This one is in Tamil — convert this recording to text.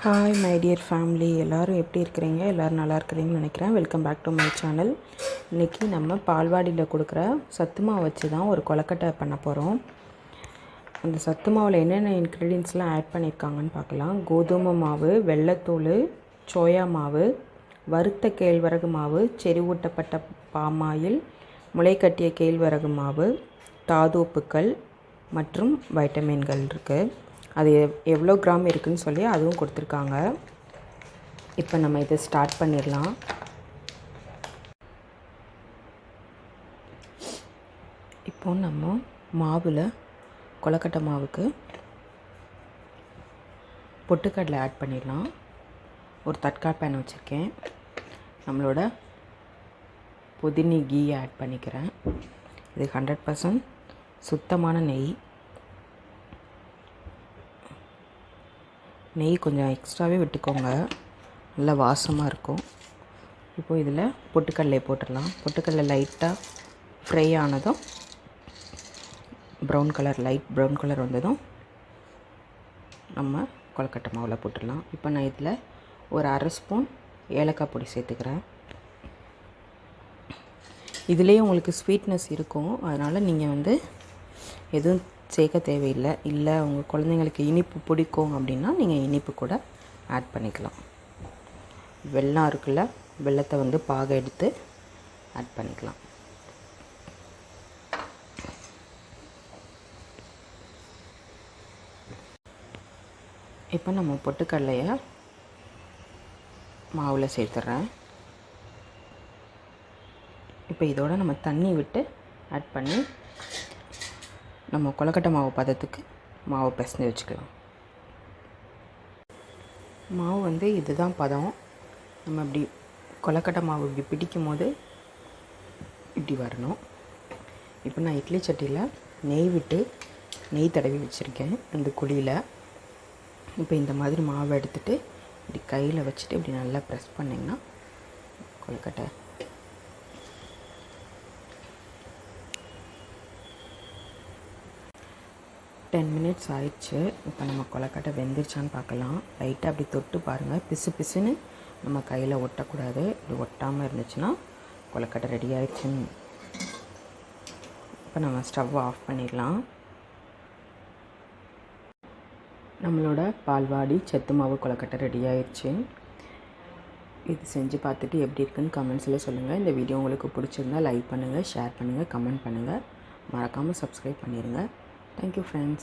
ஹாய் மை டியர் ஃபேமிலி, எல்லோரும் எப்படி இருக்கிறீங்க? எல்லோரும் நல்லா இருக்கிறீங்கன்னு நினைக்கிறேன். Welcome back to my channel. இன்றைக்கி நம்ம பால்வாடியில் கொடுக்குற சத்து மாவு வச்சு தான் ஒரு கொழுக்கட்டை பண்ண போகிறோம். அந்த சத்து மாவில் என்னென்ன இன்க்ரீடியன்ஸ்லாம் ஆட் பண்ணியிருக்காங்கன்னு பார்க்கலாம். கோதுமை மாவு, வெள்ளைத்தூள், சோயா மாவு, வறுத்த கேழ்வரகு மாவு, செறிவூட்டப்பட்ட பாமாயில், முளைக்கட்டிய கேழ்வரகு மாவு, தாதுப்புக்கள் மற்றும் வைட்டமின்கள் இருக்குது. அது எவ்வளோ கிராம் இருக்குதுன்னு சொல்லி அதுவும் கொடுத்துருக்காங்க. இப்போ நம்ம இதை ஸ்டார்ட் பண்ணிடலாம். இப்போ நம்ம மாவில் கொழுக்கட்டை மாவுக்கு பொட்டுக்கடலை ஆட் பண்ணிடலாம். ஒரு தட்கால் பேன் வச்சுருக்கேன். நம்மளோட புதினி கீ ஆட் பண்ணிக்கிறேன். இது 100% சுத்தமான நெய். நெய் கொஞ்சம் எக்ஸ்ட்ராவே விட்டுக்கோங்க, நல்லா வாசமாக இருக்கும். இப்போது இதில் பொட்டுக்கடலை போட்டுடலாம். பொட்டுக்கடலை லைட்டாக ஃப்ரை ஆனதும் லைட் ப்ரௌன் கலர் வந்ததும் நம்ம கொழுக்கட்டை மாவில் போட்டுடலாம். இப்போ நான் இதில் ஒரு 1/2 ஸ்பூன் ஏலக்காய் பொடி சேர்த்துக்கிறேன். இதுலேயே உங்களுக்கு ஸ்வீட்னஸ் இருக்கும், அதனால் நீங்கள் எதுவும் சேர்க்க தேவையில்லை. இல்லை உங்கள் குழந்தைங்களுக்கு இனிப்பு பிடிக்கும் அப்படின்னா நீங்கள் இனிப்பு கூட ஆட் பண்ணிக்கலாம். வெல்லம் இருக்குல்ல, வெல்லத்தை பாக எடுத்து ஆட் பண்ணிக்கலாம். இப்போ நம்ம பொட்டுக்கடலையை மாவில் சேர்த்துட்றேன். இப்போ இதோட நம்ம தண்ணி விட்டு ஆட் பண்ணி நம்ம கொழுக்கட்டை மாவு பதத்துக்கு மாவு பிசைஞ்சு வச்சுக்கலாம். மாவு இதுதான் பதம். நம்ம இப்படி கொழுக்கட்டை மாவு இப்படி பிடிக்கும் போது இப்படி வரணும். இப்போ நான் இட்லி சட்டியில் நெய் விட்டு நெய் தடவி வச்சுருக்கேன் இந்த குழியில். இப்போ இந்த மாதிரி மாவை எடுத்துகிட்டு இப்படி கையில் வச்சுட்டு இப்படி நல்லா ப்ரெஸ் பண்ணிங்கன்னா கொழுக்கட்டை 10 மினிட்ஸ் ஆயிடுச்சு. இப்போ நம்ம கொழுக்கட்டை வெந்துருச்சான்னு பார்க்கலாம். லைட்டாக அப்படி தொட்டு பாருங்கள். பிசு பிசுன்னு நம்ம கையில் ஒட்டக்கூடாது. இப்படி ஒட்டாமல் இருந்துச்சுன்னா கொழுக்கட்டை ரெடி ஆயிடுச்சுன்னு. இப்போ நம்ம ஸ்டவ் ஆஃப் பண்ணிடலாம். நம்மளோட பால்வாடி சத்து மாவு கொழுக்கட்டை ரெடி ஆயிடுச்சு. இது செஞ்சு பார்த்துட்டு எப்படி இருக்குன்னு கமெண்ட்ஸில் சொல்லுங்கள். இந்த வீடியோ உங்களுக்கு பிடிச்சிருந்தால் லைக் பண்ணுங்கள், ஷேர் பண்ணுங்கள், கமெண்ட் பண்ணுங்கள். மறக்காமல் சப்ஸ்கிரைப் பண்ணிடுங்க. Thank you friends.